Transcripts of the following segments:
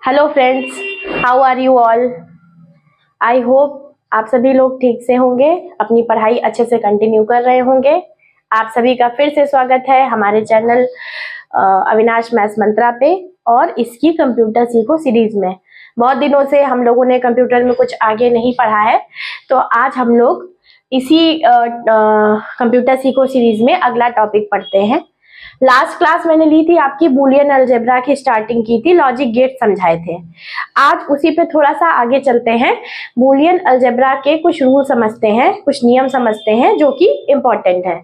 Hello friends, how are you all. I hope आप सभी लोग ठीक से होंगे, अपनी पढ़ाई अच्छे से कंटिन्यू कर रहे होंगे। आप सभी का फिर से स्वागत है हमारे चैनल अविनाश मैथ्स मंत्रा पे और इसकी कंप्यूटर सीखो सीरीज में। बहुत दिनों से हम लोगों ने कंप्यूटर में कुछ आगे नहीं पढ़ा है, तो आज हम लोग इसी कंप्यूटर सीखो सीरीज में अगला टॉपिक पढ़ते हैं। लास्ट क्लास मैंने ली थी आपकी बूलियन अलजेब्रा की स्टार्टिंग की थी, लॉजिक गेट समझाए थे। आज उसी पे थोड़ा सा आगे चलते हैं, बूलियन अलजेब्रा के कुछ रूल समझते हैं, कुछ नियम समझते हैं जो कि इम्पोर्टेंट है।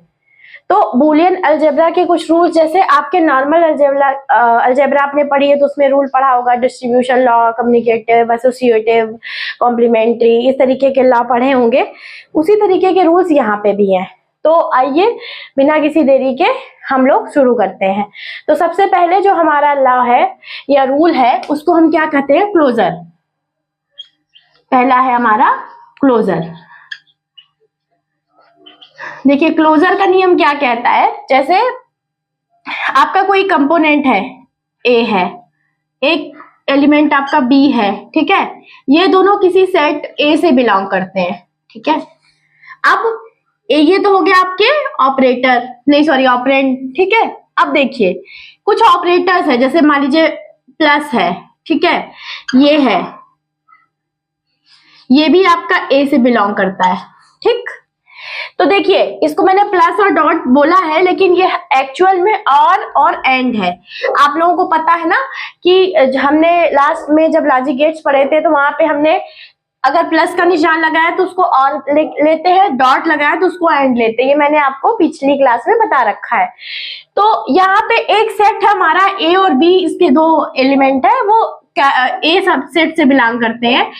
तो बूलियन अलजेब्रा के कुछ रूल, जैसे आपके नॉर्मल अलजेब्रा आपने पढ़ी है तो उसमें रूल पढ़ा होगा, distribution law, communicative, associative, complementary, इस तरीके के लॉ पढ़े होंगे। उसी तरीके के रूल्स यहाँ पे भी हैं। तो आइए बिना किसी देरी के हम लोग शुरू करते हैं। तो सबसे पहले जो हमारा लॉ है या रूल है उसको हम क्या कहते हैं, क्लोजर। पहला है हमारा क्लोजर। देखिए क्लोजर का नियम क्या कहता है, जैसे आपका कोई कंपोनेंट है, ए है, एक एलिमेंट आपका बी है, ठीक है, ये दोनों किसी सेट ए से बिलोंग करते हैं, ठीक है। अब ये तो हो गया आपके ऑपरेटर, नहीं सॉरी ऑपरेंड, ठीक है। अब देखिए कुछ ऑपरेटर्स है, जैसे मान लीजिए प्लस है, ठीक है, ये है, ये भी आपका ए से बिलोंग करता है, ठीक। तो देखिए इसको मैंने प्लस और डॉट बोला है, लेकिन ये एक्चुअल में और एंड है। आप लोगों को पता है ना कि हमने लास्ट में जब लॉजिक गेट्स पढ़े थे तो वहां पे हमने अगर प्लस का निशान लगाया तो उसको और लेते हैं, डॉट लगाया तो उसको एंड लेते हैं। ये मैंने आपको पिछली क्लास में बता रखा है। तो यहाँ पे एक सेट है हमारा ए और बी, इसके दो एलिमेंट है, वो ए सबसेट से बिलोंग करते हैं।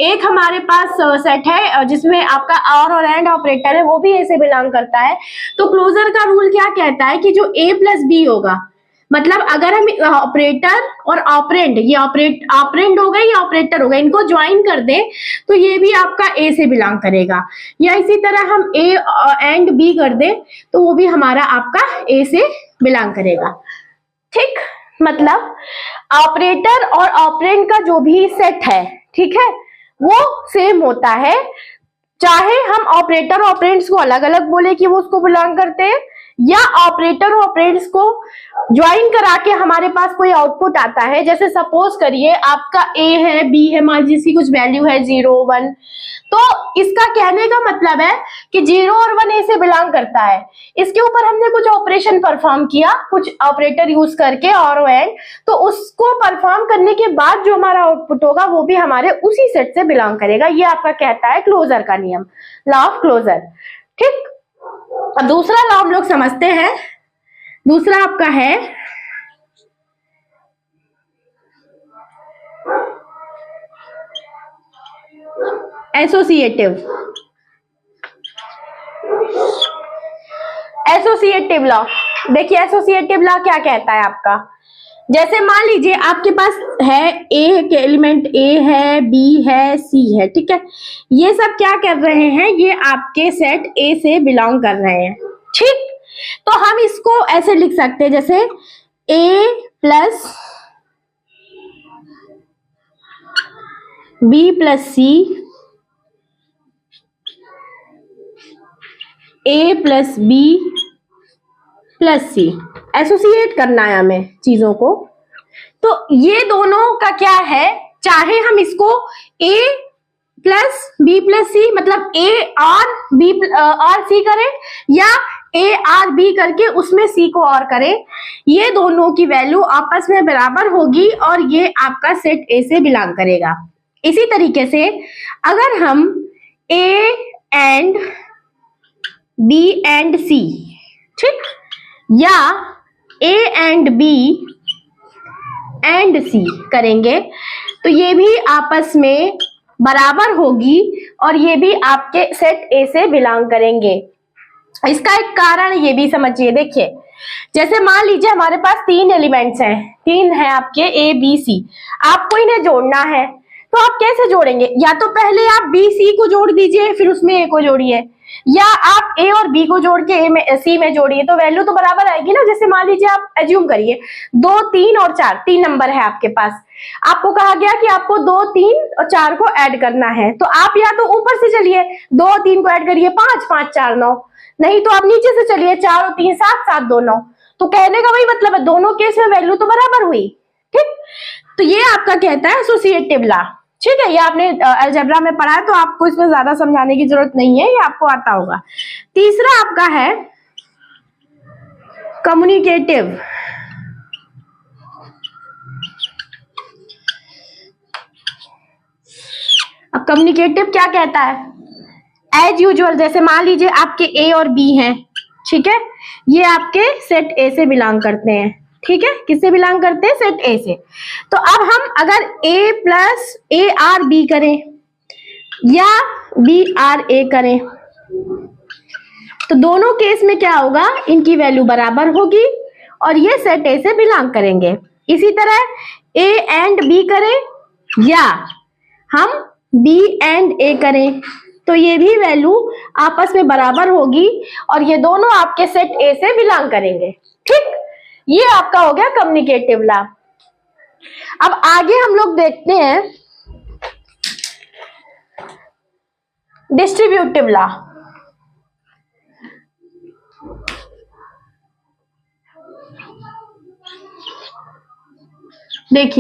एक हमारे पास सेट है जिसमें आपका और एंड ऑपरेटर है, वो भी ए से बिलोंग करता है। तो क्लोजर का रूल क्या कहता है कि जो ए प्लस बी होगा, मतलब अगर हम ऑपरेटर और ऑपरेंड, ये ऑपरेंड हो गए, ये ऑपरेटर हो गए, इनको ज्वाइन कर दें तो ये भी आपका ए से बिलोंग करेगा। या इसी तरह हम ए एंड बी कर दें तो वो भी हमारा आपका ए से बिलोंग करेगा, ठीक। मतलब ऑपरेटर और ऑपरेंड का जो भी सेट है, ठीक है, वो सेम होता है, चाहे हम ऑपरेटर और ऑपरेंड्स को अलग अलग बोले कि वो उसको बिलोंग करते हैं, या ऑपरेटर और ऑपरेंड्स को ज्वाइन करा के हमारे पास कोई आउटपुट आता है। जैसे सपोज करिए आपका ए है, बी है, मान लीजिए इसकी कुछ वैल्यू है 0 1, तो इसका कहने का मतलब है कि 0 और 1 ए से बिलोंग करता है। इसके ऊपर हमने कुछ ऑपरेशन परफॉर्म किया, कुछ ऑपरेटर यूज करके और एंड, तो उसको परफॉर्म करने के बाद जो हमारा आउटपुट होगा वो भी हमारे उसी सेट से बिलोंग करेगा। ये आपका कहता है क्लोजर का नियम, लॉ ऑफ क्लोजर, ठीक। अब दूसरा लॉ हम लोग समझते हैं। दूसरा आपका है एसोसिएटिव लॉ। देखिए एसोसिएटिव लॉ क्या कहता है आपका, जैसे मान लीजिए आपके पास है ए के एलिमेंट, ए है, बी है, सी है, ठीक है, ये सब क्या कर रहे हैं, ये आपके सेट ए से बिलोंग कर रहे हैं, ठीक। तो हम इसको ऐसे लिख सकते हैं, जैसे ए प्लस बी प्लस सी, ए प्लस बी प्लस सी, एसोसिएट करना है हमें चीजों को। तो ये दोनों का क्या है, चाहे हम इसको ए प्लस बी प्लस सी, मतलब ए और बी और सी करें, या ए आर बी करके उसमें सी को और करें, ये दोनों की वैल्यू आपस में बराबर होगी और ये आपका सेट ए से बिलोंग करेगा। इसी तरीके से अगर हम ए एंड बी एंड सी, ठीक, या ए एंड बी एंड सी करेंगे तो ये भी आपस में बराबर होगी और ये भी आपके सेट ए से बिलोंग करेंगे। इसका एक कारण ये भी समझिए। देखिए जैसे मान लीजिए हमारे पास 3 एलिमेंट्स हैं, 3 है आपके ए बी सी, आपको इन्हें जोड़ना है, तो आप कैसे जोड़ेंगे? या तो पहले आप बी सी को जोड़ दीजिए, फिर उसमें ए को जोड़िए, या आप ए और बी को जोड़ के ए में सी में जोड़िए, तो वैल्यू तो बराबर आएगी ना। जैसे मान लीजिए आप एज्यूम करिए 2, 3 और 4, 3 नंबर है आपके पास, आपको कहा गया कि आपको 2, 3 और 4 को ऐड करना है, तो आप या तो ऊपर से चलिए 2 और 3 को ऐड करिए 5, 5 4 9, नहीं तो आप नीचे से चलिए 4 और 3 7, 7 2 9। तो कहने का वही मतलब है, दोनों केस में वैल्यू तो बराबर हुई। ठीक, तो ये आपका कहता है एसोसिएटिव लॉ। ठीक है, ये आपने अलजेब्रा में पढ़ा है, तो आपको इसमें ज्यादा समझाने की जरूरत नहीं है, ये आपको आता होगा। तीसरा आपका है कम्युनिकेटिव। अब कम्युनिकेटिव क्या कहता है? एज यूजुअल, जैसे मान लीजिए आपके ए और बी हैं, ठीक है, ये आपके सेट ए से बिलोंग करते हैं। ठीक है, किससे बिलोंग करते हैं? सेट ए से। तो अब हम अगर a plus a or b करें या बी आर ए करें, तो दोनों केस में क्या होगा? इनकी वैल्यू बराबर होगी और ये सेट ए से बिलोंग करेंगे। इसी तरह a एंड बी करें या हम b एंड a करें, तो ये भी वैल्यू आपस में बराबर होगी और ये दोनों आपके सेट ए से बिलोंग करेंगे। ठीक, ये आपका हो गया कम्युनिकेटिव लॉ। अब आगे हम लोग देखते हैं डिस्ट्रीब्यूटिव लॉ। देखिए